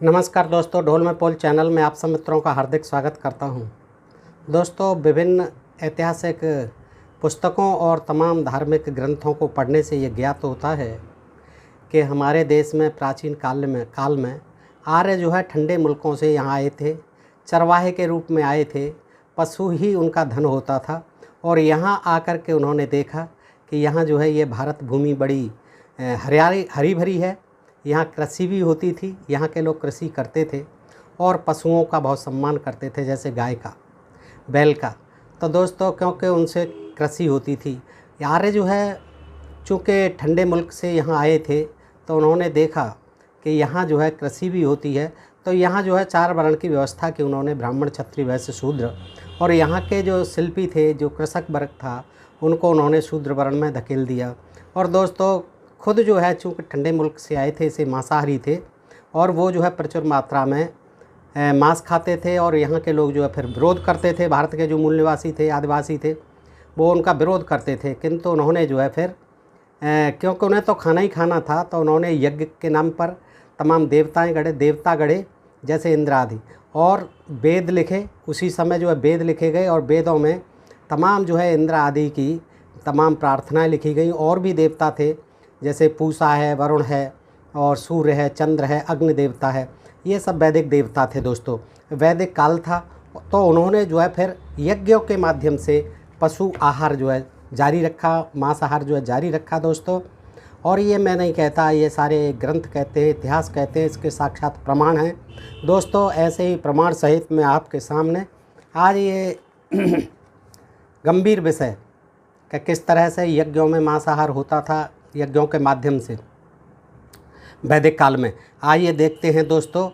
नमस्कार दोस्तों, ढोल में पोल चैनल में आप सब मित्रों का हार्दिक स्वागत करता हूं। दोस्तों, विभिन्न ऐतिहासिक पुस्तकों और तमाम धार्मिक ग्रंथों को पढ़ने से ये ज्ञात होता है कि हमारे देश में प्राचीन काल में आर्य जो है ठंडे मुल्कों से यहाँ आए थे, चरवाहे के रूप में आए थे। पशु ही उनका धन होता था और यहाँ आकर के उन्होंने देखा कि यहाँ जो है ये भारत भूमि बड़ी हरी भरी है। यहाँ कृषि भी होती थी, यहाँ के लोग कृषि करते थे और पशुओं का बहुत सम्मान करते थे, जैसे गाय का, बैल का। तो दोस्तों, क्योंकि उनसे कृषि होती थी, आर्य जो है चूँकि ठंडे मुल्क से यहाँ आए थे, तो उन्होंने देखा कि यहाँ जो है कृषि भी होती है। तो यहाँ जो है 4 वर्ण की व्यवस्था की उन्होंने, ब्राह्मण, क्षत्रिय, वैश्य, शूद्र। और यहाँ के जो शिल्पी थे, जो कृषक वर्ग था, उनको उन्होंने शूद्र वर्ण में धकेल दिया। और दोस्तों, खुद जो है चूँकि ठंडे मुल्क से आए थे, इसे मांसाहारी थे और वो जो है प्रचुर मात्रा में मांस खाते थे। और यहाँ के लोग जो है फिर विरोध करते थे, भारत के जो मूल निवासी थे, आदिवासी थे, वो उनका विरोध करते थे। किंतु उन्होंने जो है फिर क्योंकि उन्हें तो खाना ही खाना था, तो उन्होंने यज्ञ के नाम पर तमाम देवता गढ़े, जैसे इंद्र आदि, और वेद लिखे। उसी समय जो है वेद लिखे गए और वेदों में तमाम जो है इंद्र आदि की तमाम प्रार्थनाएँ लिखी गई। और भी देवता थे, जैसे पूषा है, वरुण है, और सूर्य है, चंद्र है, अग्नि देवता है। ये सब वैदिक देवता थे दोस्तों। वैदिक काल था, तो उन्होंने जो है फिर यज्ञों के माध्यम से पशु आहार जो है जारी रखा, मांसाहार जो है जारी रखा दोस्तों। और ये मैं नहीं कहता, ये सारे ग्रंथ कहते हैं, इतिहास कहते हैं, इसके साक्षात प्रमाण हैं दोस्तों। ऐसे ही प्रमाण सहित मैं आपके सामने आज ये गंभीर विषय कि किस तरह से यज्ञों में मांसाहार होता था, यज्ञों के माध्यम से वैदिक काल में। आइए देखते हैं दोस्तों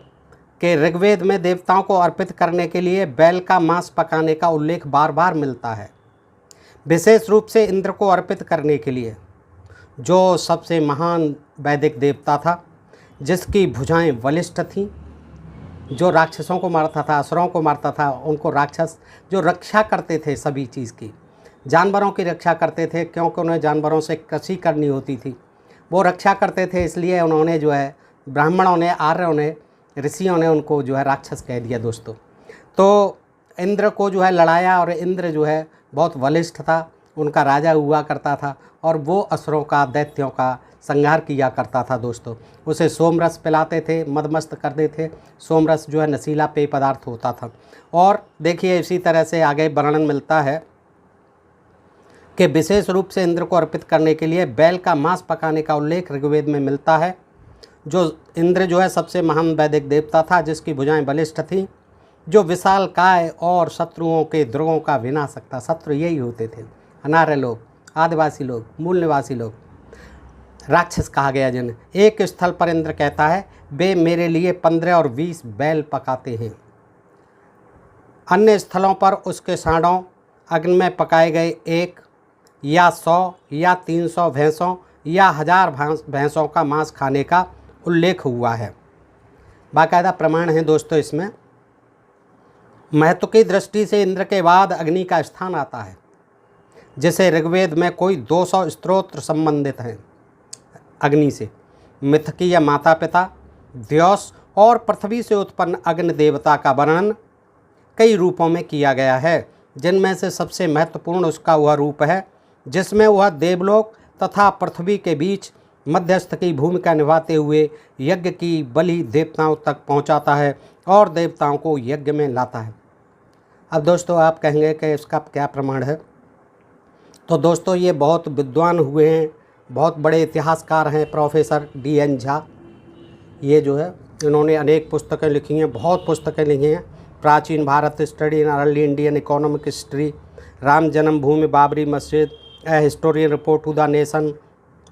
कि ऋग्वेद में देवताओं को अर्पित करने के लिए बैल का मांस पकाने का उल्लेख बार बार मिलता है, विशेष रूप से इंद्र को अर्पित करने के लिए, जो सबसे महान वैदिक देवता था, जिसकी भुजाएं बलिष्ठ थीं, जो राक्षसों को मारता था, असुरों को मारता था। उनको राक्षस जो रक्षा करते थे सभी चीज़ की, जानवरों की रक्षा करते थे, क्योंकि उन्हें जानवरों से कृषि करनी होती थी, वो रक्षा करते थे। इसलिए उन्होंने जो है ब्राह्मणों ने, आर्यों ने, ऋषियों ने उनको जो है राक्षस कह दिया दोस्तों। तो इंद्र को जो है लड़ाया, और इंद्र जो है बहुत बलिष्ठ था, उनका राजा हुआ करता था, और वो असुरों का, दैत्यों का संहार किया करता था दोस्तों। उसे सोमरस पिलाते थे, मदमस्त करते थे। सोमरस जो है नशीला पेय पदार्थ होता था। और देखिए, इसी तरह से आगे वर्णन मिलता है कि विशेष रूप से इंद्र को अर्पित करने के लिए बैल का मांस पकाने का उल्लेख ऋग्वेद में मिलता है। जो इंद्र जो है सबसे महान वैदिक देवता था, जिसकी भुजाएं बलिष्ठ थीं, जो विशाल काय और शत्रुओं के दुर्गों का विनाशक था। शत्रु यही होते थे, अनार्य लोग, आदिवासी लोग, मूल निवासी लोग, राक्षस कहा गया जिन्हें। एक स्थल पर इंद्र कहता है, वे मेरे लिए 15 और 20 बैल पकाते हैं। अन्य स्थलों पर उसके सांडों अग्नि में पकाए गए 1 या 100 या 300 भैंसों या 1000 भैंसों का मांस खाने का उल्लेख हुआ है। बाकायदा प्रमाण है दोस्तों। इसमें महत्व की दृष्टि से इंद्र के बाद अग्नि का स्थान आता है, जिसे ऋग्वेद में कोई 200 स्तोत्र संबंधित हैं अग्नि से। मिथकी या माता पिता, द्यौस और पृथ्वी से उत्पन्न अग्नि देवता का वर्णन कई रूपों में किया गया है, जिनमें से सबसे महत्वपूर्ण उसका वह रूप है जिसमें वह देवलोक तथा पृथ्वी के बीच मध्यस्थ की भूमिका निभाते हुए यज्ञ की बलि देवताओं तक पहुंचाता है और देवताओं को यज्ञ में लाता है। अब दोस्तों, आप कहेंगे कि इसका क्या प्रमाण है? तो दोस्तों, ये बहुत विद्वान हुए हैं, बहुत बड़े इतिहासकार हैं, प्रोफेसर DN झा। ये जो है इन्होंने अनेक पुस्तकें लिखी हैं, बहुत पुस्तकें लिखी हैं। प्राचीन Bharat study in early Indian economic history, Ram Janmabhoomi, Babri Masjid, a historian report to the nation,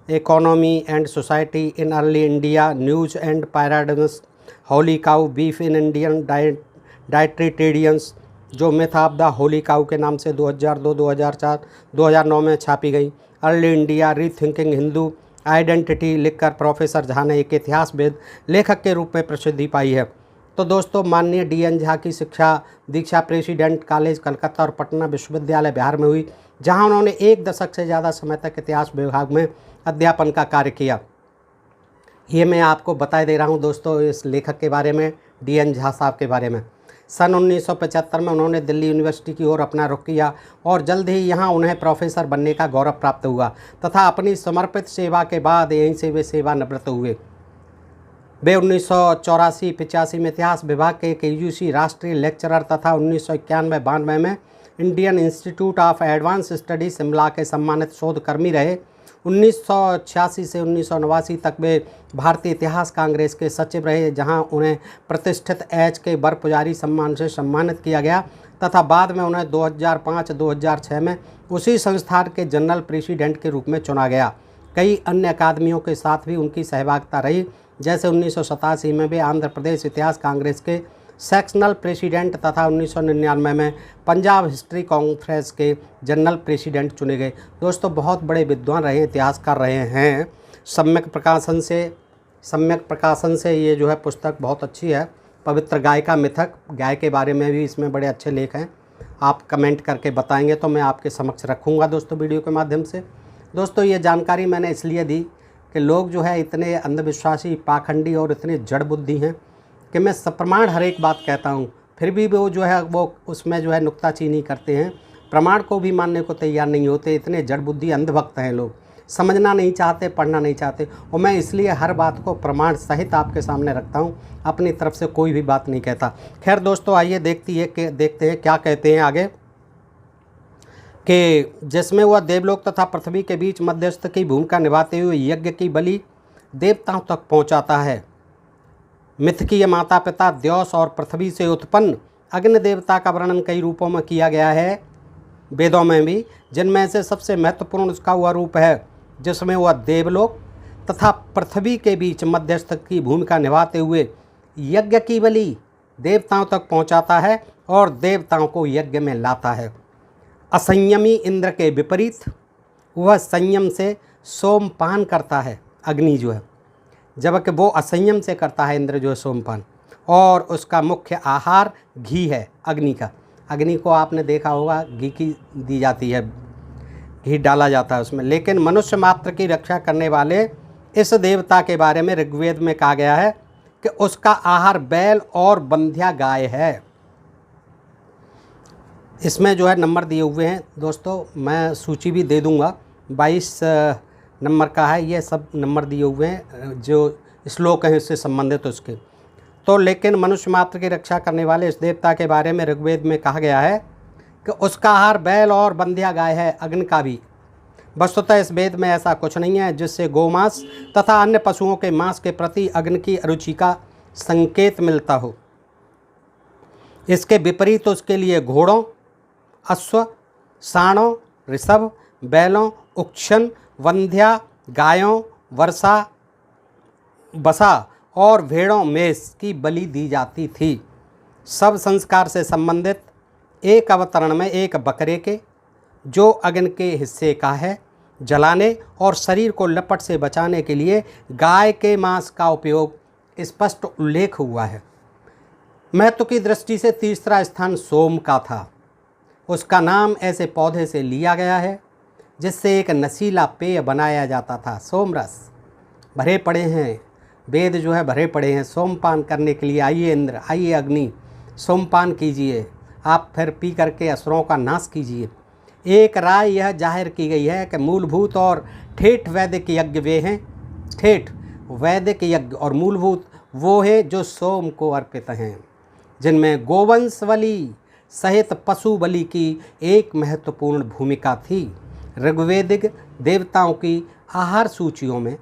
economy and society in early India, news and paradigms, holy cow, beef in Indian dietary traditions, जो myth of the holy cow के नाम से 2002, 2004, 2009 में छापी गई। Early India, rethinking Hindu identity लिखकर professor Jha ने एक इतिहासविद लेखक के रूप में प्रसिद्धि पाई है। तो दोस्तों, माननीय DN झा की शिक्षा दीक्षा प्रेसिडेंट कॉलेज कलकत्ता और पटना विश्वविद्यालय बिहार में हुई, जहां उन्होंने 1 दशक से ज़्यादा समय तक इतिहास विभाग में अध्यापन का कार्य किया। ये मैं आपको बता दे रहा हूँ दोस्तों इस लेखक के बारे में, DN झा साहब के बारे में। सन 1975 में उन्होंने दिल्ली यूनिवर्सिटी की ओर अपना रुख किया और जल्द ही यहाँ उन्हें प्रोफेसर बनने का गौरव प्राप्त हुआ तथा अपनी समर्पित सेवा के बाद यहीं से वे सेवानिवृत्त हुए। वे 1984-85 में इतिहास विभाग के एक UGC राष्ट्रीय लेक्चरर तथा 1991-92 में Indian institute of advance study Shimla के सम्मानित शोधकर्मी रहे। 1986 से 1989 तक वे भारतीय इतिहास कांग्रेस के सचिव रहे, जहां उन्हें प्रतिष्ठित HK बरपुजारी सम्मान से सम्मानित किया गया तथा बाद में उन्हें 2005-2006 में उसी संस्थान के जनरल प्रेसिडेंट के रूप में चुना गया। कई अन्य अकादमियों के साथ भी उनकी सहभागिता रही, जैसे 1987 में वे आंध्र प्रदेश इतिहास कांग्रेस के सेक्शनल प्रेसिडेंट तथा 1999 में पंजाब हिस्ट्री कॉन्फ्रेंस के जनरल प्रेसिडेंट चुने गए। दोस्तों बहुत बड़े विद्वान रहे, इतिहासकार रहे हैं। सम्यक प्रकाशन से ये जो है पुस्तक बहुत अच्छी है। पवित्र गाय का मिथक, गाय के बारे में भी इसमें बड़े अच्छे लेख हैं। आप कमेंट करके बताएंगे तो मैं आपके समक्ष रखूँगा दोस्तों वीडियो के माध्यम से। दोस्तों ये जानकारी मैंने इसलिए दी कि लोग जो है इतने अंधविश्वासी, पाखंडी और इतने जड़ बुद्धि हैं कि मैं सप्रमाण हर एक बात कहता हूँ, फिर भी वो जो है वो उसमें जो है नुक्ताचीनी करते हैं, प्रमाण को भी मानने को तैयार नहीं होते। इतने जड़ बुद्धि अंधभक्त हैं लोग, समझना नहीं चाहते, पढ़ना नहीं चाहते। और मैं इसलिए हर बात को प्रमाण सहित आपके सामने रखता हूँ, अपनी तरफ से कोई भी बात नहीं कहता। खैर दोस्तों आइए देखते हैं क्या कहते हैं आगे, कि जिसमें वह देवलोक तथा पृथ्वी के बीच मध्यस्थ की भूमिका निभाते हुए यज्ञ की बलि देवताओं तक पहुँचाता है। मिथकीय माता पिता द्यौस और पृथ्वी से उत्पन्न अग्नि देवता का वर्णन कई रूपों में किया गया है वेदों में भी, जिनमें से सबसे महत्वपूर्ण उसका वह रूप है जिसमें वह देवलोक तथा पृथ्वी के बीच मध्यस्थ की भूमिका निभाते हुए यज्ञ की बलि देवताओं तक पहुंचाता है और देवताओं को यज्ञ में लाता है। असंयमी इंद्र के विपरीत वह संयम से सोमपान करता है, अग्नि जो है, जबकि वो असंयम से करता है इंद्र जो है सोमपान, और उसका मुख्य आहार घी है अग्नि का। अग्नि को आपने देखा होगा घी की दी जाती है, घी डाला जाता है उसमें। लेकिन मनुष्य मात्र की रक्षा करने वाले इस देवता के बारे में ऋग्वेद में कहा गया है कि उसका आहार बैल और बंध्या गाय है। इसमें जो है नंबर दिए हुए हैं दोस्तों, मैं सूची भी दे दूंगा, 22 नंबर का है, ये सब नंबर दिए हुए हैं जो श्लोक हैं इससे संबंधित उसके। तो लेकिन मनुष्य मात्र की रक्षा करने वाले इस देवता के बारे में ऋग्वेद में कहा गया है कि उसका आहार बैल और बंध्या गाय है, अग्नि का भी। वस्तुतः इस वेद में ऐसा कुछ नहीं है जिससे गोमांस तथा अन्य पशुओं के मांस के प्रति अग्नि की अरुचि का संकेत मिलता हो। इसके विपरीत उसके लिए घोड़ों, अश्व, साणों, ऋषभ, बैलों, उक्षण, वंध्या गायों, वर्षा, बसा और भेड़ों मेष की बलि दी जाती थी। सब संस्कार से संबंधित एक अवतरण में एक बकरे के, जो अग्नि के हिस्से का है, जलाने और शरीर को लपट से बचाने के लिए गाय के मांस का उपयोग स्पष्ट उल्लेख हुआ है। महत्व की दृष्टि से तीसरा स्थान सोम का था। उसका नाम ऐसे पौधे से लिया गया है जिससे एक नशीला पेय बनाया जाता था। सोमरस भरे पड़े हैं, वेद जो है भरे पड़े हैं सोमपान करने के लिए। आइए इंद्र, आइए अग्नि, सोमपान कीजिए, आप फिर पी करके असुरों का नाश कीजिए। एक राय यह जाहिर की गई है कि मूलभूत और ठेठ वैदिक यज्ञ वे हैं। ठेठ वैदिक यज्ञ और मूलभूत वो है जो सोम को अर्पित हैं, जिनमें गोवंश बलि सहित पशु बलि की एक महत्वपूर्ण भूमिका थी। ऋग्वेदिक देवताओं की आहार सूचियों में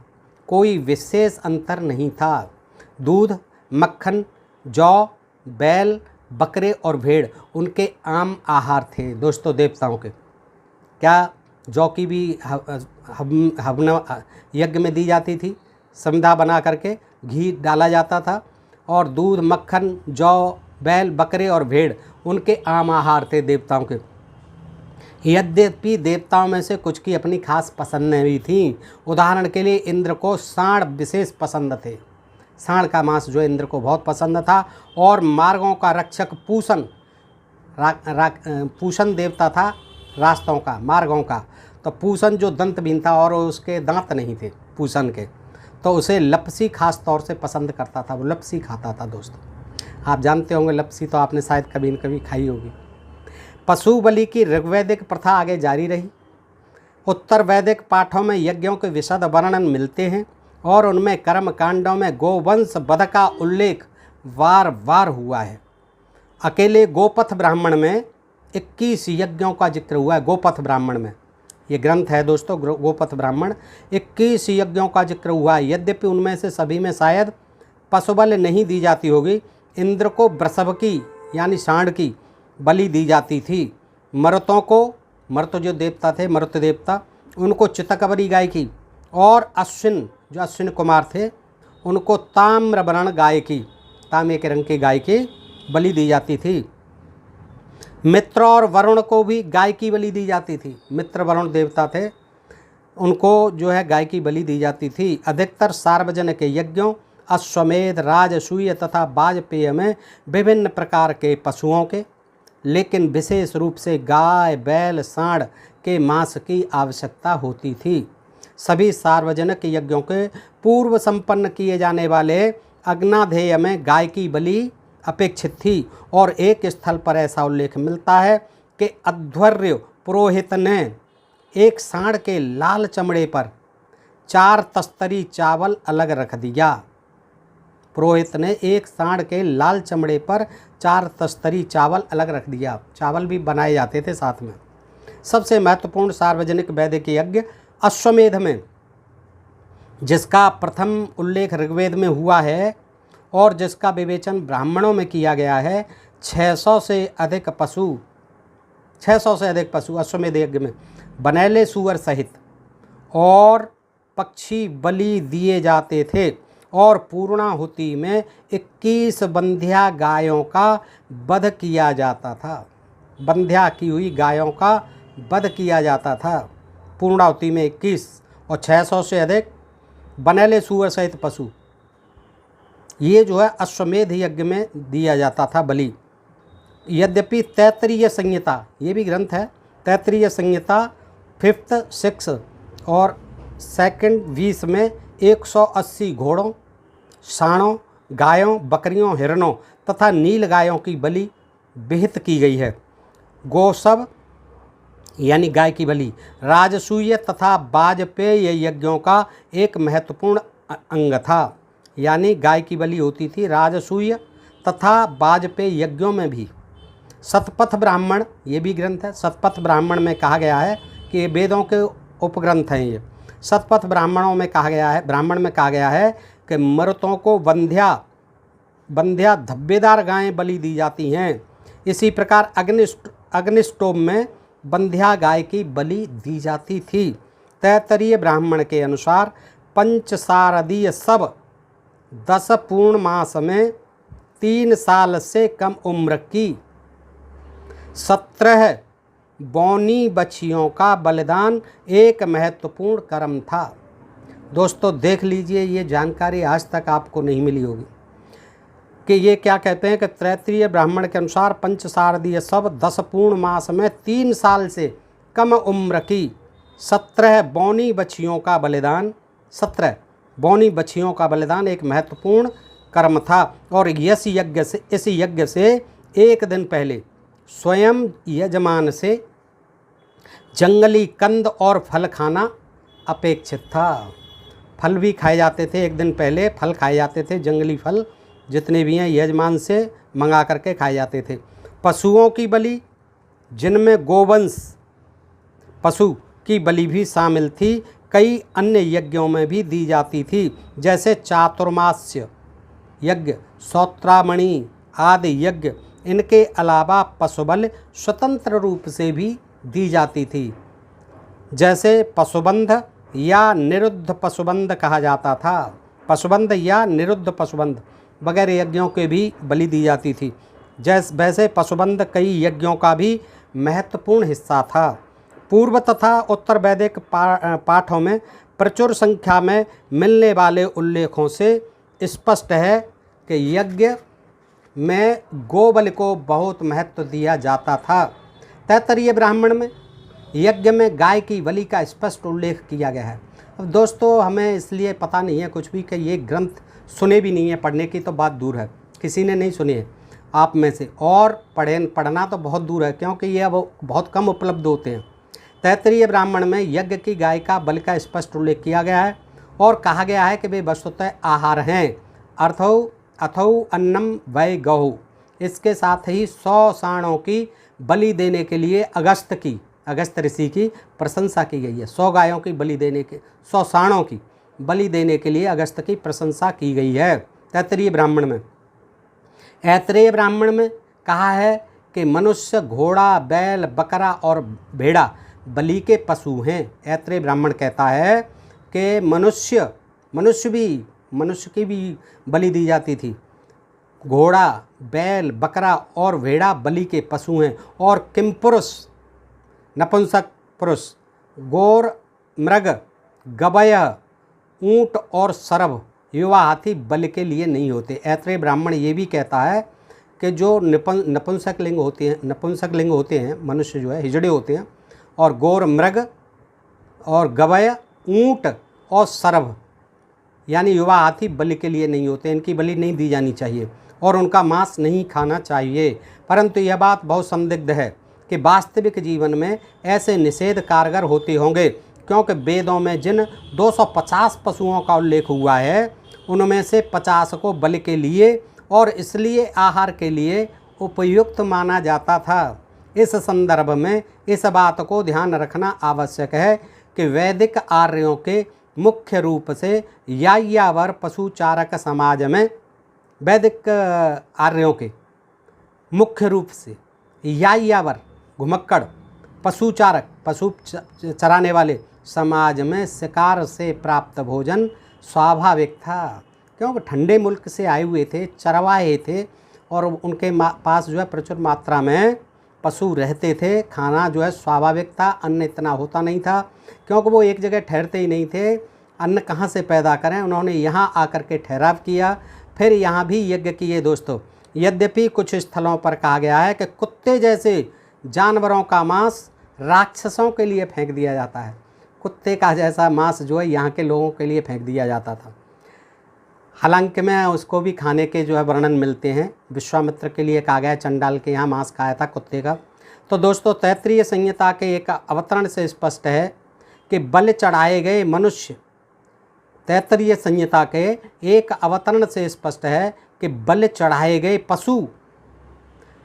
कोई विशेष अंतर नहीं था। दूध, मक्खन, जौ, बैल, बकरे और भेड़ उनके आम आहार थे दोस्तों देवताओं के। क्या जौ की भी हवन यज्ञ में दी जाती थी, समिधा बना करके घी डाला जाता था, और दूध, मक्खन, जौ, बैल, बकरे और भेड़ उनके आम आहार थे देवताओं के। यद्यपि देवताओं में से कुछ की अपनी खास पसंदें भी थीं। उदाहरण के लिए इंद्र को साँड़ विशेष पसंद थे, साँड़ का मांस जो इंद्र को बहुत पसंद था। और मार्गों का रक्षक पूषण, पूषण देवता था रास्तों का, मार्गों का। तो पूषण जो दंतहीन था और उसके दांत नहीं थे पूषण के, तो उसे लपसी खास तौर से पसंद करता था, वो लपसी खाता था दोस्तों। आप जानते होंगे लपसी तो आपने शायद कभी न कभी खाई होगी। पशु बलि की ऋग्वैदिक प्रथा आगे जारी रही। उत्तर वैदिक पाठों में यज्ञों के विशद वर्णन मिलते हैं और उनमें कर्म कांडों में गोवंश वध का उल्लेख बार बार हुआ है। अकेले गोपथ ब्राह्मण में 21 यज्ञों का जिक्र हुआ है। गोपथ ब्राह्मण में, ये ग्रंथ है दोस्तों, गोपथ ब्राह्मण, 21 यज्ञों का जिक्र हुआ है। यद्यपि उनमें से सभी में शायद पशुबल नहीं दी जाती होगी। इंद्र को वृषभ की यानी सांड की बलि दी जाती थी। मरुतों को, मरुत जो देवता थे, मरुत देवता, उनको चितकबरी गाय की, और अश्विन जो अश्विन कुमार थे उनको ताम्रवर्ण गाय की, तांबे के रंग की गाय की बलि दी जाती थी। मित्र और वरुण को भी गाय की बलि दी जाती थी। मित्र वरुण देवता थे, उनको जो है गाय की बलि दी जाती थी। अधिकतर सार्वजनिक यज्ञों, अश्वमेध, राजसूय तथा वाजपेय में विभिन्न प्रकार के पशुओं के, लेकिन विशेष रूप से गाय, बैल, सांड के मांस की आवश्यकता होती थी। सभी सार्वजनिक यज्ञों के पूर्व संपन्न किए जाने वाले अग्नाधेय में गाय की बलि अपेक्षित थी, और एक स्थल पर ऐसा उल्लेख मिलता है कि अध्वर्य पुरोहित ने एक सांड के लाल चमड़े पर 4 तस्तरी चावल अलग रख दिया। पुरोहित ने एक सांड के लाल चमड़े पर 4 तस्तरी चावल अलग रख दिया। चावल भी बनाए जाते थे साथ में। सबसे महत्वपूर्ण सार्वजनिक वैदिक यज्ञ अश्वमेध में, जिसका प्रथम उल्लेख ऋग्वेद में हुआ है और जिसका विवेचन ब्राह्मणों में किया गया है, 600 से अधिक पशु अश्वमेध यज्ञ में बनैले सूअर सहित और पक्षी बलि दिए जाते थे, और पूर्णाहुति में 21 बंध्या गायों का वध किया जाता था। बंध्या की हुई गायों का वध किया जाता था। पूर्णाहुति में 21 और 600 से अधिक बनैले सूअर सहित पशु, ये जो है अश्वमेध यज्ञ में दिया जाता था बलि। यद्यपि तैत्तिरीय संहिता, ये भी ग्रंथ है, तैत्तिरीय संहिता 5th, 6th और 2nd 20 में 180 घोड़ों, साणों, गायों, बकरियों, हिरणों तथा नील गायों की बलि विहित की गई है। गोशब यानी गाय की बलि राजसूय तथा वाजपेय यज्ञों का एक महत्वपूर्ण अंग था। यानी गाय की बलि होती थी राजसूय तथा वाजपेय यज्ञों में भी। शतपथ ब्राह्मण, ये भी ग्रंथ है। शतपथ ब्राह्मण में कहा गया है कि ये वेदों के उपग्रंथ हैं। ये शतपथ ब्राह्मण में कहा गया है कि मर्तों को बंध्या धब्बेदार गायें बलि दी जाती हैं। इसी प्रकार अग्निष्टोम में बंध्या गाय की बलि दी जाती थी। तैत्तिरीय ब्राह्मण के अनुसार पंचसारदीय सब 10 पूर्ण मास में 3 साल से कम उम्र की 17 बौनी बछियों का बलिदान एक महत्वपूर्ण कर्म था। दोस्तों देख लीजिए, ये जानकारी आज तक आपको नहीं मिली होगी कि ये क्या कहते हैं कि तैत्तिरीय ब्राह्मण के अनुसार पंचसारदीय सब 10 पूर्ण मास में 3 साल से कम उम्र की 17 बौनी बछियों का बलिदान, 17 बौनी बछियों का बलिदान एक महत्वपूर्ण कर्म था। और इस यज्ञ से एक दिन पहले स्वयं यजमान से जंगली कंद और फल खाना अपेक्षित था। फल भी खाए जाते थे, एक दिन पहले फल खाए जाते थे, जंगली फल जितने भी हैं यजमान से मंगा करके खाए जाते थे। पशुओं की बलि, जिनमें गोवंश पशु की बलि भी शामिल थी, कई अन्य यज्ञों में भी दी जाती थी, जैसे चातुर्मास्य यज्ञ, सौत्रामणि आदि यज्ञ। इनके अलावा पशुबल स्वतंत्र रूप से भी दी जाती थी, जैसे पशुबंध या निरुद्ध पशुबंध कहा जाता था। पशुबंध या निरुद्ध पशुबंध वगैरह यज्ञों के भी बलि दी जाती थी। वैसे पशुबंध कई यज्ञों का भी महत्वपूर्ण हिस्सा था। पूर्व तथा उत्तर वैदिक पाठों में प्रचुर संख्या में मिलने वाले उल्लेखों से स्पष्ट है कि यज्ञ में गोबल को बहुत महत्व दिया जाता था। तैत्तिरीय ब्राह्मण में यज्ञ में गाय की बलि का स्पष्ट उल्लेख किया गया है। अब दोस्तों हमें इसलिए पता नहीं है कुछ भी कि ये ग्रंथ सुने भी नहीं है, पढ़ने की तो बात दूर है, किसी ने नहीं सुने है आप में से, और पढ़ना तो बहुत दूर है, क्योंकि ये अब बहुत कम उपलब्ध होते हैं। तैत्तिरीय ब्राह्मण में यज्ञ की गाय का बलि का स्पष्ट उल्लेख किया गया है और कहा गया है कि वे वस्तुतः आहार हैं, अथौ अन्नम वै गौ। इसके साथ ही 100 साणों की बलि देने के लिए अगस्त ऋषि की प्रशंसा की गई है। 100 गायों की बलि देने के 100 साणों की बलि देने के लिए अगस्त की प्रशंसा की गई है तैत्तिरीय ब्राह्मण में। ऐत्रेय ब्राह्मण में कहा है कि मनुष्य, घोड़ा, बैल, बकरा और भेड़ा बलि के पशु हैं। ऐत्रेय ब्राह्मण कहता है कि मनुष्य की भी बलि दी जाती थी। घोड़ा, बैल, बकरा और भेड़ा बलि के पशु हैं। और किमपुरुष, नपुंसक पुरुष, गौर, मृग, गवय, ऊंट और सरभ, युवा हाथी बलि के लिए नहीं होते। ऐत्रेय ब्राह्मण ये भी कहता है कि जो नपुंसक लिंग होते हैं मनुष्य जो है, हिजड़े होते हैं, और गौर, मृग और गवय, ऊंट और सरभ यानी युवा हाथी बलि के लिए नहीं होते, इनकी बलि नहीं दी जानी चाहिए और उनका मांस नहीं खाना चाहिए। परंतु यह बात बहुत संदिग्ध है कि वास्तविक जीवन में ऐसे निषेध कारगर होते होंगे, क्योंकि वेदों में जिन 250 पशुओं का उल्लेख हुआ है उनमें से 50 को बलि के लिए और इसलिए आहार के लिए उपयुक्त माना जाता था। इस संदर्भ में इस बात को ध्यान रखना आवश्यक है कि वैदिक आर्यों के मुख्य रूप से यायावर पशुचारक समाज में, वैदिक आर्यों के मुख्य रूप से यायावर घुमक्कड़ पशुचारक, पशु चराने वाले समाज में शिकार से प्राप्त भोजन स्वाभाविक था, क्योंकि ठंडे मुल्क से आए हुए थे, चरवाहे थे और उनके पास जो है प्रचुर मात्रा में पशु रहते थे। खाना जो है स्वाभाविक था, अन्न इतना होता नहीं था, क्योंकि वो एक जगह ठहरते ही नहीं थे। अन्न कहाँ से पैदा करें, उन्होंने यहाँ आकर के ठहराव किया, फिर यहाँ भी यज्ञ किए दोस्तों। यद्यपि कुछ स्थलों पर कहा गया है कि कुत्ते जैसे जानवरों का मांस राक्षसों के लिए फेंक दिया जाता है। कुत्ते का जैसा मांस जो है यहाँ के लोगों के लिए फेंक दिया जाता था। हालांकि में उसको भी खाने के जो है वर्णन मिलते हैं। विश्वामित्र के लिए कहा गया, चंडाल के यहाँ मांस खाया था कुत्ते का। तो दोस्तों तैत्तिरीय संहिता के एक अवतरण से स्पष्ट है कि बलि चढ़ाए गए मनुष्य, तैत्तिरीय संहिता के एक अवतरण से स्पष्ट है कि बलि चढ़ाए गए पशु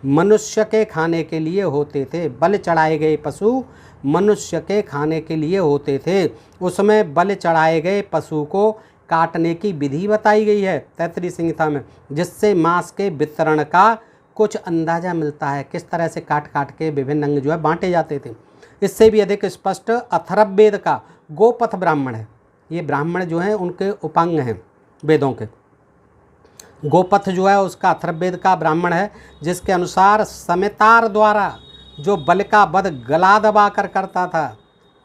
मनुष्य के खाने के लिए होते थे। बलि चढ़ाए गए पशु मनुष्य के खाने के लिए होते थे। उसमें बलि चढ़ाए गए पशु को काटने की विधि बताई गई है तैत्तिरीय संहिता में, जिससे मांस के वितरण का कुछ अंदाजा मिलता है, किस तरह से काट काट के विभिन्न अंग जो है बांटे जाते थे। इससे भी अधिक स्पष्ट अथर्ववेद का गोपथ ब्राह्मण है। ये ब्राह्मण जो हैं उनके उपांग हैं वेदों के। गोपथ जो है उसका अथर्ववेद का ब्राह्मण है, जिसके अनुसार समितार द्वारा जो बलि का वध गला दबा कर करता था,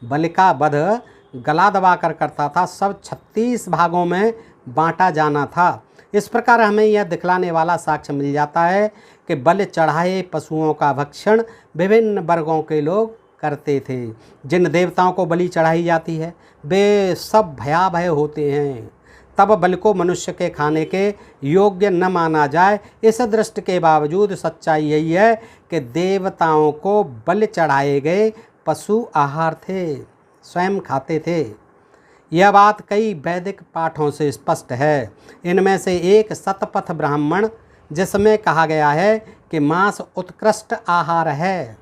बलि का वध गला दबा कर करता था, सब 36 भागों में बांटा जाना था। इस प्रकार हमें यह दिखलाने वाला साक्ष्य मिल जाता है कि बलि चढ़ाए पशुओं का भक्षण विभिन्न वर्गों के लोग करते थे। जिन देवताओं को बलि चढ़ाई जाती है वे सब भयावह होते हैं, तब बलि को मनुष्य के खाने के योग्य न माना जाए। इस दृष्टि के बावजूद सच्चाई यही है कि देवताओं को बलि चढ़ाए गए पशु आहार थे, स्वयं खाते थे। यह बात कई वैदिक पाठों से स्पष्ट है। इनमें से एक शतपथ ब्राह्मण, जिसमें कहा गया है कि मांस उत्कृष्ट आहार है।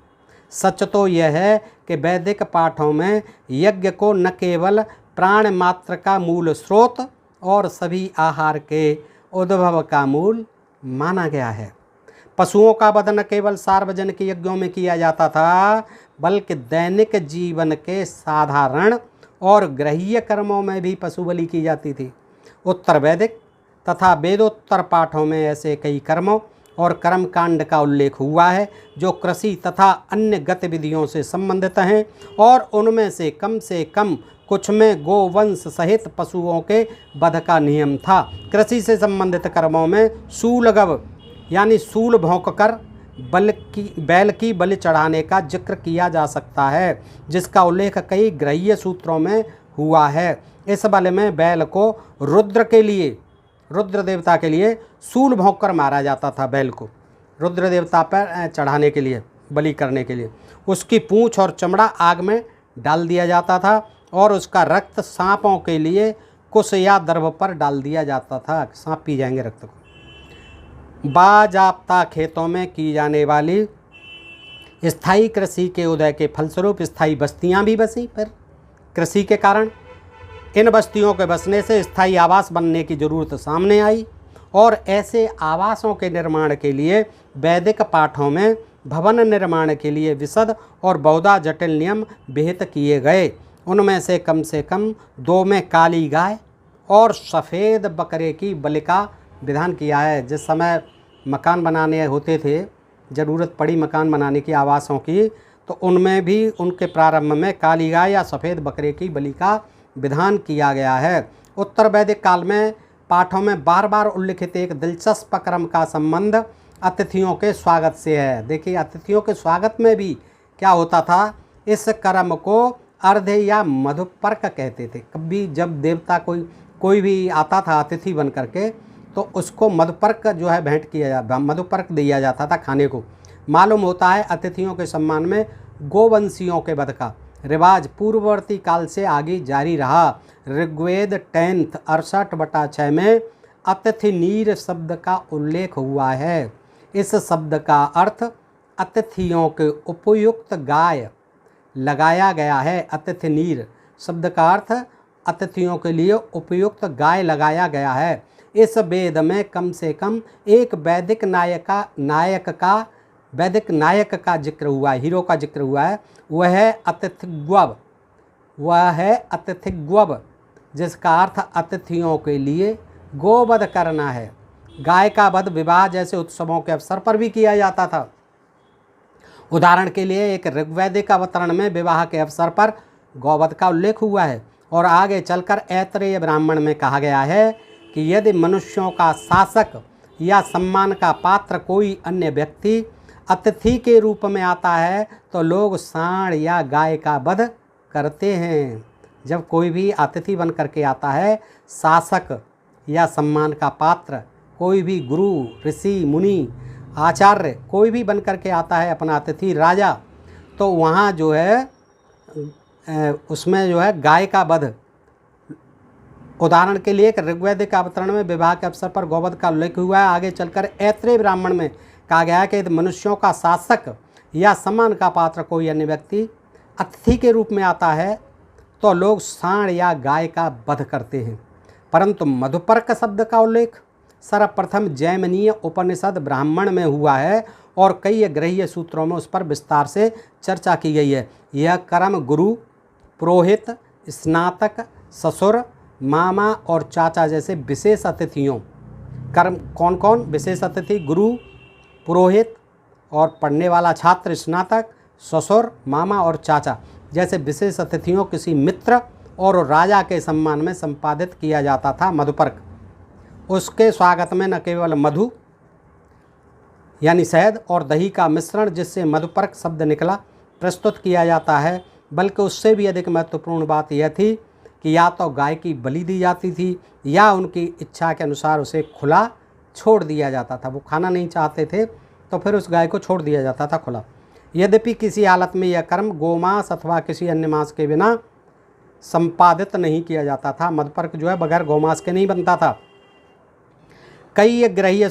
सच तो यह है कि वैदिक पाठों में यज्ञ को न केवल प्राण मात्र का मूल स्रोत और सभी आहार के उद्भव का मूल माना गया है। पशुओं का वध न केवल सार्वजनिक यज्ञों में किया जाता था, बल्कि दैनिक जीवन के साधारण और गृह्य कर्मों में भी पशु बलि की जाती थी। उत्तर वैदिक तथा वेदोत्तर पाठों में ऐसे कई कर्मों और कर्मकांड का उल्लेख हुआ है जो कृषि तथा अन्य गतिविधियों से संबंधित हैं, और उनमें से कम कुछ में गोवंश सहित पशुओं के वध का नियम था। कृषि से संबंधित कर्मों में शूलगव यानी शूल भोंककर बैल की बलि चढ़ाने का जिक्र किया जा सकता है, जिसका उल्लेख कई गृह्य सूत्रों में हुआ है। इस बल में बैल को रुद्र देवता के लिए सूल भोंक कर मारा जाता था। बैल को रुद्र देवता पर चढ़ाने के लिए, बलि करने के लिए उसकी पूंछ और चमड़ा आग में डाल दिया जाता था और उसका रक्त सांपों के लिए कुश या दर्भ पर डाल दिया जाता था। सांप पी जाएंगे रक्त को। बाजाप्ता खेतों में की जाने वाली स्थायी कृषि के उदय के फलस्वरूप स्थायी बस्तियां भी बसी। पर कृषि के कारण इन बस्तियों के बसने से स्थायी आवास बनने की जरूरत सामने आई और ऐसे आवासों के निर्माण के लिए वैदिक पाठों में भवन निर्माण के लिए विशद और बहुधा जटिल नियम विहित किए गए। उनमें से कम 2 में काली गाय और सफ़ेद बकरे की बलि का विधान किया है। जिस समय मकान बनाने होते थे, ज़रूरत पड़ी मकान बनाने की, आवासों की, तो उनमें भी उनके प्रारंभ में काली गाय या सफ़ेद बकरे की बलि का विधान किया गया है। उत्तर वैदिक काल में पाठों में बार बार उल्लिखित एक दिलचस्प क्रम का संबंध अतिथियों के स्वागत से है। देखिए, अतिथियों के स्वागत में भी क्या होता था, इस क्रम को अर्ध्य या मधुपर्क कहते थे। कभी जब देवता कोई भी आता था अतिथि बन करके, तो उसको मधुपर्क जो है भेंट किया मधुपर्क दिया जाता था खाने को। मालूम होता है अतिथियों के सम्मान में गोवंशियों के वध का रिवाज पूर्ववर्ती काल से आगे जारी रहा। ऋग्वेद 10 68/6 में अतिथि नीर शब्द का उल्लेख हुआ है। इस शब्द का अर्थ अतिथियों के उपयुक्त गाय लगाया गया है। अतिथि नीर शब्द का अर्थ अतिथियों के लिए उपयुक्त गाय लगाया गया है। इस वेद में कम से कम एक वैदिक नायक का जिक्र हुआ है, हीरो का जिक्र हुआ है। वह है अतिथिग्वव, जिसका अर्थ अतिथियों के लिए गोवध करना है। गाय का वध विवाह जैसे उत्सवों के अवसर पर भी किया जाता था। उदाहरण के लिए एक ऋग्वैदिक अवतरण में विवाह के अवसर पर गौवध का उल्लेख हुआ है और आगे चलकर ऐतरेय ब्राह्मण में कहा गया है कि यदि मनुष्यों का शासक या सम्मान का पात्र कोई अन्य व्यक्ति अतिथि के रूप में आता है तो लोग सांड या गाय का वध करते हैं। जब कोई भी अतिथि बन करके आता है, शासक या सम्मान का पात्र कोई भी गुरु, ऋषि, मुनि, आचार्य कोई भी बन करके आता है अपना अतिथि, राजा, तो वहाँ जो है उसमें जो है गाय का वध। उदाहरण के लिए एक ऋग्वैदिक अवतरण में विवाह के अवसर पर गौवध का उल्लेख हुआ है। आगे चलकर ऐतरेय ब्राह्मण में कहा गया है कि यदि मनुष्यों का शासक या सम्मान का पात्र कोई अन्य व्यक्ति अतिथि के रूप में आता है तो लोग सांड या गाय का वध करते हैं। परंतु मधुपर्क शब्द का उल्लेख सर्वप्रथम जैमिनीय उपनिषद ब्राह्मण में हुआ है और कई गृह्य सूत्रों में उस पर विस्तार से चर्चा की गई है। यह कर्म गुरु, पुरोहित, स्नातक, ससुर, मामा और चाचा जैसे विशेष अतिथियों, कर्म कौन कौन विशेष अतिथि, गुरु, पुरोहित और पढ़ने वाला छात्र, स्नातक, ससुर, मामा और चाचा जैसे विशेष अतिथियों किसी मित्र और राजा के सम्मान में संपादित किया जाता था मधुपर्क। उसके स्वागत में न केवल मधु यानी शहद और दही का मिश्रण, जिससे मधुपर्क शब्द निकला, प्रस्तुत किया जाता है, बल्कि उससे भी अधिक महत्वपूर्ण बात यह थी कि या तो गाय की बलि दी जाती थी या उनकी इच्छा के अनुसार उसे खुला छोड़ दिया जाता था। वो खाना नहीं चाहते थे तो फिर उस गाय को छोड़ दिया जाता था खुला। यद्यपि किसी हालत में यह कर्म गोमांस अथवा किसी अन्य मांस के बिना संपादित नहीं किया जाता था। मधुपर्क जो है बगैर गोमांस के नहीं बनता था। कई ग्रह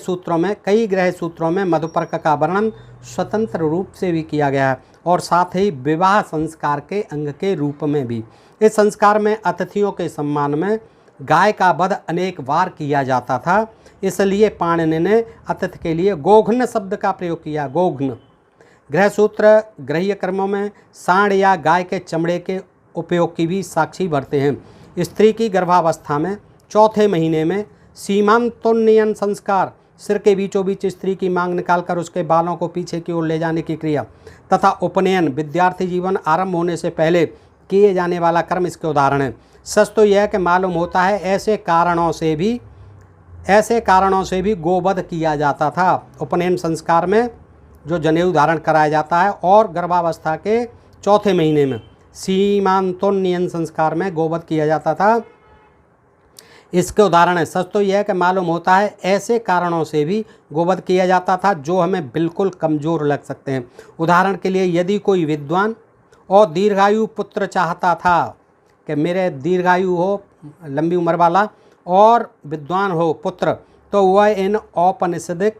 सूत्रों में मधुपर्क का वर्णन स्वतंत्र रूप से भी किया गया है और साथ ही विवाह संस्कार के अंग के रूप में भी। इस संस्कार में अतिथियों के सम्मान में गाय का वध अनेक बार किया जाता था, इसलिए पाणिनि ने अतिथि के लिए गोघ्न शब्द का प्रयोग किया। गोघ्न गृह सूत्र गृह्य कर्मों में सांड या गाय के चमड़े के उपयोग की भी साक्षी भरते हैं। स्त्री की गर्भावस्था में चौथे महीने में सीमांतोन्नयन संस्कार, सिर के बीचों बीच स्त्री की मांग निकालकर उसके बालों को पीछे की ओर ले जाने की क्रिया, तथा उपनयन विद्यार्थी जीवन आरंभ होने से पहले किए जाने वाला कर्म इसके उदाहरण है। सच तो यह है कि मालूम होता है ऐसे कारणों से भी गोवध किया जाता था। उपनयन संस्कार में जो जनेऊ धारण कराया जाता है और गर्भावस्था के चौथे महीने में सीमांतोन्नयन संस्कार में गोवध किया जाता था। इसके उदाहरण है। सच तो यह है कि मालूम होता है ऐसे कारणों से भी गोवध किया जाता था जो हमें बिल्कुल कमज़ोर लग सकते हैं। उदाहरण के लिए यदि कोई विद्वान और दीर्घायु पुत्र चाहता था कि मेरे दीर्घायु हो, लंबी उम्र वाला और विद्वान हो पुत्र, तो वह इन औपनिषदिक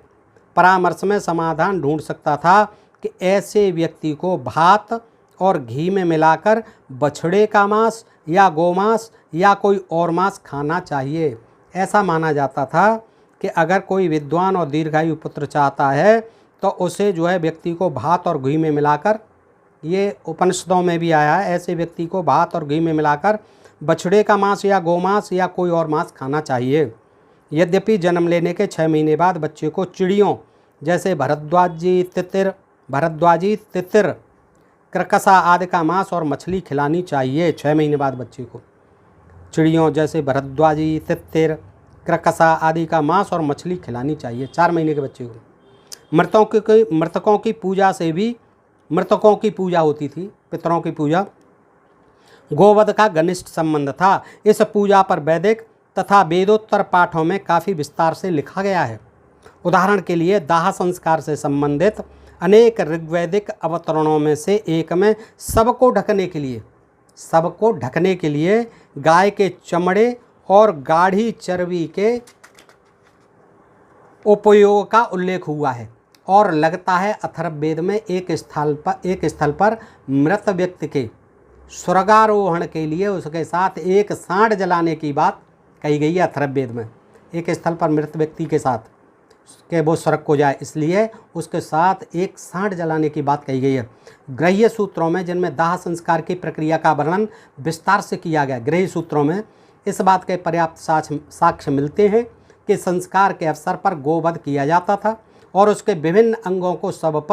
परामर्श में समाधान ढूंढ सकता था कि ऐसे व्यक्ति को भात और घी में मिलाकर बछड़े का मांस या गोमांस या कोई और मांस खाना चाहिए। ऐसा माना जाता था कि अगर कोई विद्वान और दीर्घायु पुत्र चाहता है तो उसे जो है व्यक्ति को भात और घी में मिलाकर, ये उपनिषदों में भी आया है, ऐसे व्यक्ति को भात और घी में मिलाकर बछड़े का मांस या गोमांस या कोई और मांस खाना चाहिए। यद्यपि जन्म लेने के 6 महीने बाद बच्चे को चिड़ियों जैसे भरद्वाजी, तितिर, करकसा आदि का मांस और मछली खिलानी चाहिए। 6 महीने बाद बच्चे को चिड़ियों जैसे भरद्वाजी, तितिर, करकसा आदि का मांस और मछली खिलानी चाहिए 4 महीने के बच्चे को। मृतकों की पूजा से भी, मृतकों की पूजा होती थी, पितरों की पूजा, गोवध का घनिष्ठ संबंध था। इस पूजा पर वैदिक तथा वेदोत्तर पाठों में काफ़ी विस्तार से लिखा गया है। उदाहरण के लिए दाह संस्कार से संबंधित अनेक ऋग्वैदिक अवतरणों में से एक में सबको ढकने के लिए गाय के चमड़े और गाढ़ी चर्बी के उपयोग का उल्लेख हुआ है और लगता है अथर्ववेद में एक स्थल पर मृत व्यक्ति के स्वर्गारोहण के लिए उसके साथ एक सांड जलाने की बात कही गई है। अथर्ववेद में एक स्थल पर मृत व्यक्ति के साथ कि वो स्वर्ग को जाए, इसलिए उसके साथ एक सांड जलाने की बात कही गई है। गृह्य सूत्रों में, जिनमें दाह संस्कार की प्रक्रिया का वर्णन विस्तार से किया गया, गृह्य सूत्रों में इस बात के पर्याप्त साक्ष्य मिलते हैं कि संस्कार के अवसर पर गोवध किया जाता था और उसके विभिन्न अंगों को सब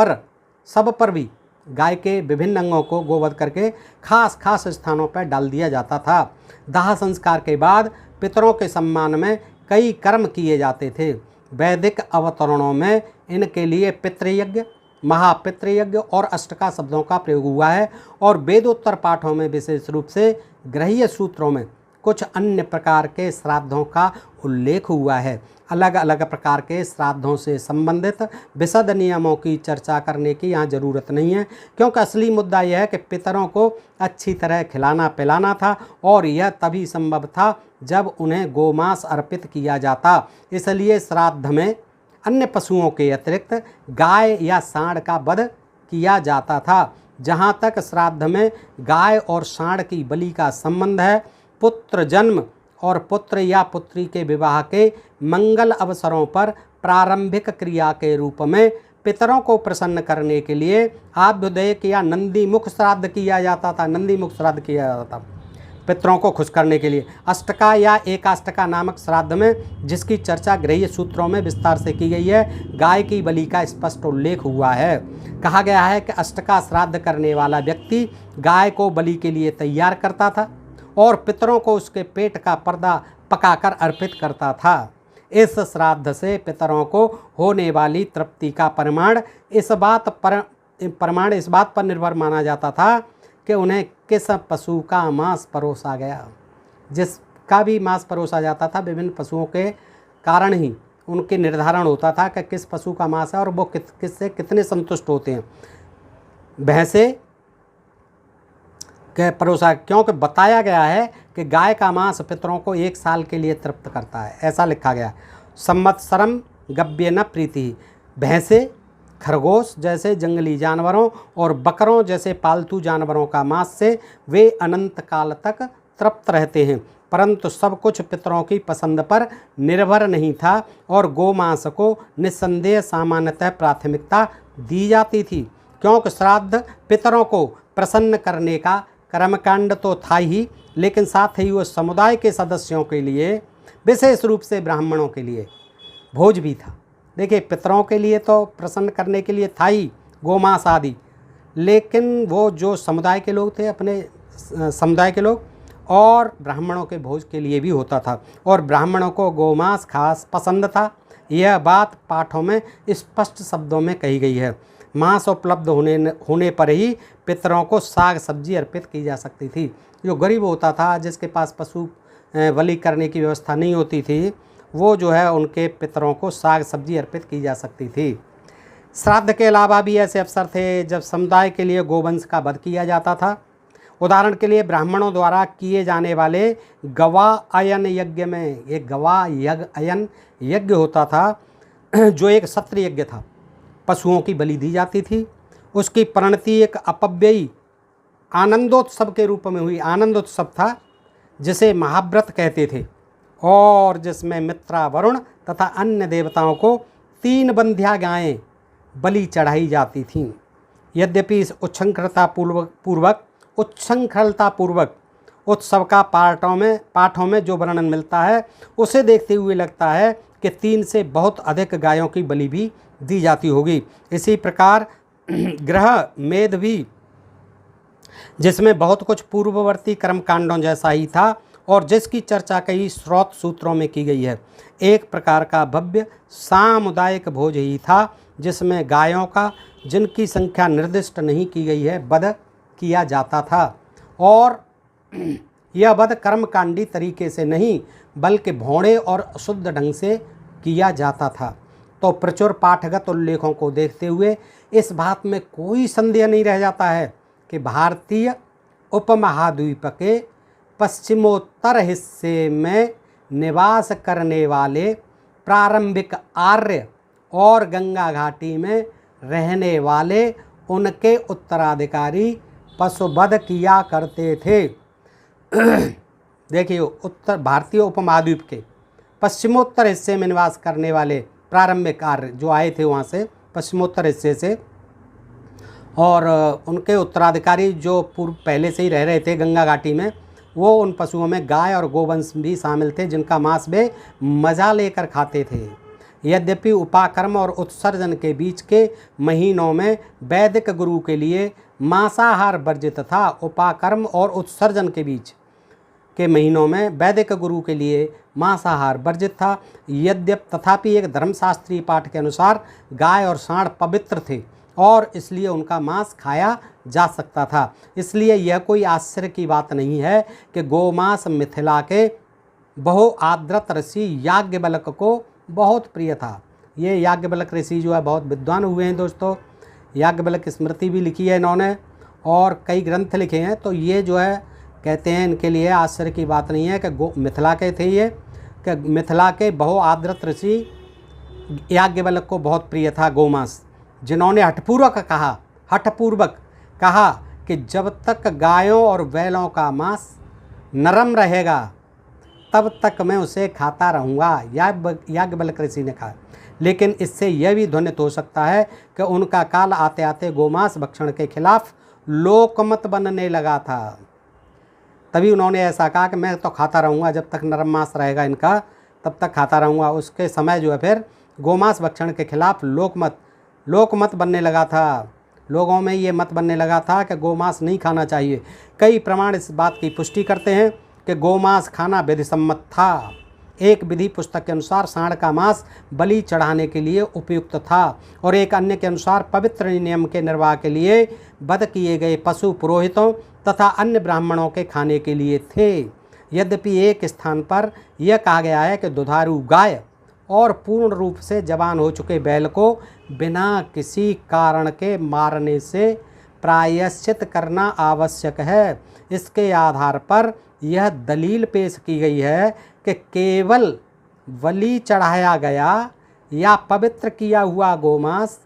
पर भी गाय के विभिन्न अंगों को गोवध करके खास स्थानों पर डाल दिया जाता था। दाह संस्कार के बाद पितरों के सम्मान में कई कर्म किए जाते थे। वैदिक अवतरणों में इनके लिए पितृयज्ञ, महापितृयज्ञ और अष्टका शब्दों का प्रयोग हुआ है और वेदोत्तर पाठों में विशेष रूप से गृह्य सूत्रों में कुछ अन्य प्रकार के श्राद्धों का उल्लेख हुआ है। अलग अलग प्रकार के श्राद्धों से संबंधित विशद नियमों की चर्चा करने की यहाँ ज़रूरत नहीं है, क्योंकि असली मुद्दा यह है कि पितरों को अच्छी तरह खिलाना पिलाना था और यह तभी संभव था जब उन्हें गोमांस अर्पित किया जाता। इसलिए श्राद्ध में अन्य पशुओं के अतिरिक्त गाय या सांड का वध किया जाता था। जहाँ तक श्राद्ध में गाय और सांड की बलि का संबंध है, पुत्र जन्म और पुत्र या पुत्री के विवाह के मंगल अवसरों पर प्रारंभिक क्रिया के रूप में पितरों को प्रसन्न करने के लिए आभ्युदय या नंदीमुख श्राद्ध किया जाता था। पितरों को खुश करने के लिए अष्टका या एकाष्टका नामक श्राद्ध में, जिसकी चर्चा गृह्य सूत्रों में विस्तार से की गई है, गाय की बलि का स्पष्ट उल्लेख हुआ है। कहा गया है कि अष्टका श्राद्ध करने वाला व्यक्ति गाय को बलि के लिए तैयार करता था और पितरों को उसके पेट का पर्दा पकाकर अर्पित करता था। इस श्राद्ध से पितरों को होने वाली तृप्ति का परिमाण इस बात पर निर्भर माना जाता था कि उन्हें किस पशु का मांस परोसा गया। जिसका भी मांस परोसा जाता था, विभिन्न पशुओं के कारण ही उनके निर्धारण होता था कि किस पशु का मांस है और वो किससे कितने संतुष्ट होते हैं। भैंसे के परोसा, क्योंकि बताया गया है कि गाय का मांस पितरों को 1 साल के लिए तृप्त करता है, ऐसा लिखा गया। संवत्सरम गव्य न प्रीति। भैंसे, खरगोश जैसे जंगली जानवरों और बकरों जैसे पालतू जानवरों का मांस से वे अनंत काल तक तृप्त रहते हैं, परंतु सब कुछ पितरों की पसंद पर निर्भर नहीं था और गोमांस को निस्संदेह सामान्यतः प्राथमिकता दी जाती थी, क्योंकि श्राद्ध पितरों को प्रसन्न करने का कर्मकांड तो था ही, लेकिन साथ ही वो समुदाय के सदस्यों के लिए, विशेष रूप से ब्राह्मणों के लिए भोज भी था। देखिए, पितरों के लिए तो प्रसन्न करने के लिए था ही गोमांस आदि, लेकिन वो जो समुदाय के लोग थे, अपने समुदाय के लोग, और ब्राह्मणों के भोज के लिए भी होता था और ब्राह्मणों को गोमांस खास पसंद था। यह बात पाठों में स्पष्ट शब्दों में कही गई है। मांस उपलब्ध होने पर ही पितरों को साग सब्जी अर्पित की जा सकती थी। जो गरीब होता था, जिसके पास पशु बलि करने की व्यवस्था नहीं होती थी, वो जो है उनके पितरों को साग सब्जी अर्पित की जा सकती थी। श्राद्ध के अलावा भी ऐसे अवसर थे जब समुदाय के लिए गोवंश का वध किया जाता था। उदाहरण के लिए ब्राह्मणों द्वारा किए जाने वाले गवा अयन यज्ञ में, एक गवा अयन यज्ञ होता था जो एक सत्र यज्ञ था। पशुओं की बलि दी जाती थी। उसकी परिणति एक अपव्ययी आनंदोत्सव के रूप में हुई। आनंदोत्सव था जिसे महाव्रत कहते थे और जिसमें मित्रा, वरुण तथा अन्य देवताओं को 3 बंध्या गायें बलि चढ़ाई जाती थीं। यद्यपि इस उच्छृंखलतापूर्वक उत्सव का पाठों में जो वर्णन मिलता है उसे देखते हुए लगता है कि 3 से बहुत अधिक गायों की बलि भी दी जाती होगी। इसी प्रकार ग्रह मेद भी, जिसमें बहुत कुछ पूर्ववर्ती कर्मकांडों जैसा ही था और जिसकी चर्चा कई स्रोत सूत्रों में की गई है, एक प्रकार का भव्य सामुदायिक भोज ही था जिसमें गायों का, जिनकी संख्या निर्दिष्ट नहीं की गई है, वध किया जाता था। और यह वध कर्मकांडी तरीके से नहीं बल्कि भौड़े और अशुद्ध ढंग से किया जाता था। तो प्रचुर पाठगत उल्लेखों को देखते हुए इस बात में कोई संदेह नहीं रह जाता है कि भारतीय उपमहाद्वीप के पश्चिमोत्तर हिस्से में निवास करने वाले प्रारंभिक आर्य और गंगा घाटी में रहने वाले उनके उत्तराधिकारी पशुवध किया करते थे। देखिए, उत्तर भारतीय उपमहाद्वीप के पश्चिमोत्तर हिस्से में निवास करने वाले प्रारंभिक आर्य जो आए थे वहाँ से पश्चिमोत्तर हिस्से से, और उनके उत्तराधिकारी जो पूर्व पहले से ही रह रहे थे गंगा घाटी में, वो उन पशुओं में गाय और गोवंश भी शामिल थे जिनका मांस वे मज़ा लेकर खाते थे। यद्यपि उपाकर्म और उत्सर्जन के बीच के महीनों में वैदिक गुरु के लिए मांसाहार वर्जित था। उपाकर्म और उत्सर्जन के बीच के महीनों में वैदिक गुरु के लिए मांसाहार वर्जित था। तथापि एक धर्मशास्त्रीय पाठ के अनुसार गाय और सांड पवित्र थे और इसलिए उनका मांस खाया जा सकता था। इसलिए यह कोई आश्चर्य की बात नहीं है कि गोमांस मिथिला के बहुआदृत ऋषि याज्ञवल्क्य को बहुत प्रिय था। ये याज्ञवल्क्य ऋषि जो है बहुत विद्वान हुए हैं दोस्तों। याज्ञवल्क्य स्मृति भी लिखी है इन्होंने और कई ग्रंथ लिखे हैं। तो ये जो है कहते हैं इनके लिए आश्चर्य की बात नहीं है कि मिथिला के थे ये, कि मिथिला के बहुआदृत ऋषि याज्ञवल्क्य को बहुत प्रिय था गोमांस, जिन्होंने हठपूर्वक कहा कि जब तक गायों और बैलों का मांस नरम रहेगा तब तक मैं उसे खाता रहूँगा, याज्ञवल्क्य ऋषि ने कहा। लेकिन इससे यह भी ध्वनित हो सकता है कि उनका काल आते आते गोमांस भक्षण के खिलाफ लोकमत बनने लगा था। तभी उन्होंने ऐसा कहा कि मैं तो खाता रहूँगा, जब तक नरम मांस रहेगा इनका तब तक खाता रहूँगा। उसके समय जो है फिर गोमांस भक्षण के खिलाफ लोकमत बनने लगा था। लोगों में ये मत बनने लगा था कि गोमांस नहीं खाना चाहिए। कई प्रमाण इस बात की पुष्टि करते हैं कि गोमांस खाना विधिसम्मत था। एक विधि पुस्तक के अनुसार सांड का मांस बलि चढ़ाने के लिए उपयुक्त था और एक अन्य के अनुसार पवित्र नियम के निर्वाह के लिए वध किए गए पशु पुरोहितों तथा अन्य ब्राह्मणों के खाने के लिए थे। यद्यपि एक स्थान पर यह कहा गया है कि दुधारू गाय और पूर्ण रूप से जवान हो चुके बैल को बिना किसी कारण के मारने से प्रायश्चित करना आवश्यक है। इसके आधार पर यह दलील पेश की गई है कि केवल बलि चढ़ाया गया या पवित्र किया हुआ गोमांस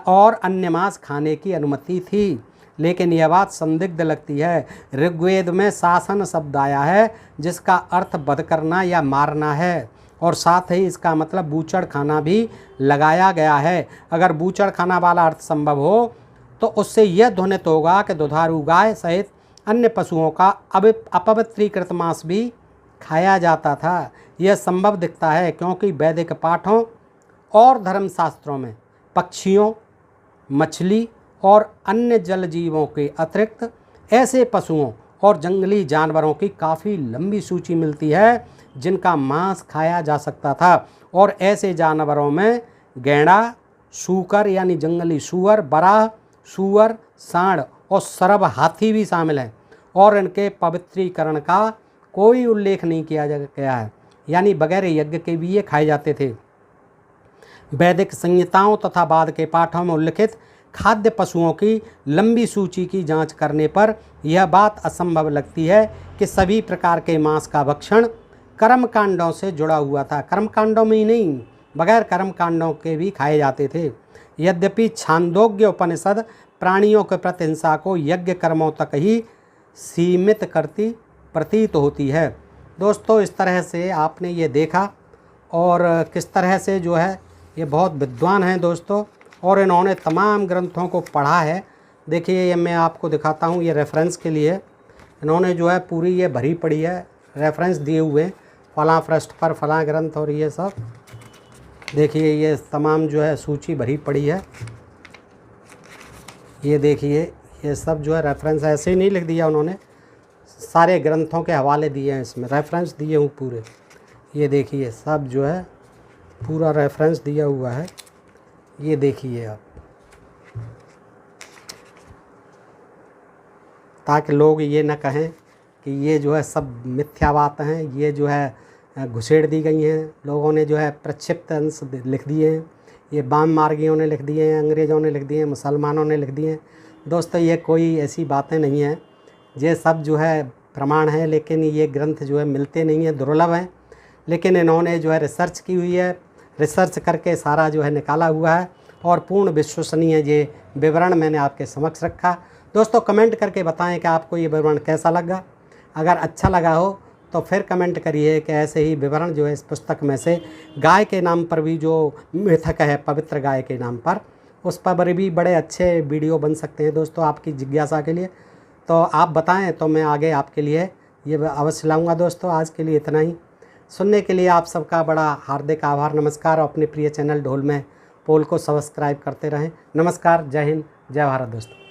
और अन्य मांस खाने की अनुमति थी। लेकिन यह बात संदिग्ध लगती है। ऋग्वेद में शासन शब्द आया है जिसका अर्थ वध करना या मारना है और साथ ही इसका मतलब बूचड़ खाना भी लगाया गया है। अगर बूचड़ खाना वाला अर्थ संभव हो तो उससे यह ध्वनित होगा कि दुधारू गाय सहित अन्य पशुओं का अपवित्रीकृत मांस भी खाया जाता था। यह संभव दिखता है क्योंकि वैदिक पाठों और धर्मशास्त्रों में पक्षियों, मछली और अन्य जल जीवों के अतिरिक्त ऐसे पशुओं और जंगली जानवरों की काफ़ी लंबी सूची मिलती है जिनका मांस खाया जा सकता था। और ऐसे जानवरों में गैंडा, सूकर यानी जंगली सूअर, बराह, सूअर, सांड और सरब हाथी भी शामिल हैं और इनके पवित्रीकरण का कोई उल्लेख नहीं किया गया है, यानी बगैर यज्ञ के भी ये खाए जाते थे। वैदिक संहिताओं तथा बाद के पाठों में उल्लिखित खाद्य पशुओं की लंबी सूची की जांच करने पर यह बात असंभव लगती है कि सभी प्रकार के मांस का भक्षण कर्मकांडों से जुड़ा हुआ था। कर्मकांडों में ही नहीं, बगैर कर्मकांडों के भी खाए जाते थे। यद्यपि छांदोग्य उपनिषद प्राणियों के प्रति हिंसा को यज्ञ कर्मों तक ही सीमित करती प्रतीत होती है। दोस्तों, इस तरह से आपने ये देखा और किस तरह से जो है ये बहुत विद्वान हैं दोस्तों, और इन्होंने तमाम ग्रंथों को पढ़ा है। देखिए, ये मैं आपको दिखाता हूँ, ये रेफरेंस के लिए इन्होंने जो है पूरी ये भरी पड़ी है, रेफरेंस दिए हुए हैं, फलां पृष्ठ पर फलां ग्रंथ और ये सब। देखिए, ये तमाम जो है सूची भरी पड़ी है। ये देखिए, ये सब जो है रेफरेंस ऐसे ही नहीं लिख दिया उन्होंने, सारे ग्रंथों के हवाले दिए हैं, इसमें रेफरेंस दिए हूँ पूरे। ये देखिए, सब जो है पूरा रेफरेंस दिया हुआ है। ये देखिए आप, ताकि लोग ये न कहें कि ये जो है सब मिथ्या बात हैं, ये जो है घुसेड़ दी गई हैं, लोगों ने जो है प्रक्षिप्त अंश लिख दिए हैं, ये वाम मार्गियों ने लिख दिए हैं, अंग्रेज़ों ने लिख दिए हैं, मुसलमानों ने लिख दिए हैं। दोस्तों, ये कोई ऐसी बातें नहीं हैं, ये सब जो है प्रमाण है, लेकिन ये ग्रंथ जो है मिलते नहीं हैं, दुर्लभ हैं। लेकिन इन्होंने जो है रिसर्च की हुई है, रिसर्च करके सारा जो है निकाला हुआ है, और पूर्ण विश्वसनीय ये विवरण मैंने आपके समक्ष रखा। दोस्तों, कमेंट करके बताएं कि आपको ये विवरण कैसा लगा। अगर अच्छा लगा हो तो फिर कमेंट करिए कि ऐसे ही विवरण जो है इस पुस्तक में से गाय के नाम पर भी जो मिथक है, पवित्र गाय के नाम पर, उस पर भी बड़े अच्छे वीडियो बन सकते हैं दोस्तों, आपकी जिज्ञासा के लिए। तो आप बताएं तो मैं आगे आपके लिए ये अवश्य लाऊंगा। दोस्तों, आज के लिए इतना ही। सुनने के लिए आप सबका बड़ा हार्दिक आभार, नमस्कार। और अपने प्रिय चैनल ढोल में पोल को सब्सक्राइब करते रहें। नमस्कार, जय हिंद, जय भारत दोस्तों।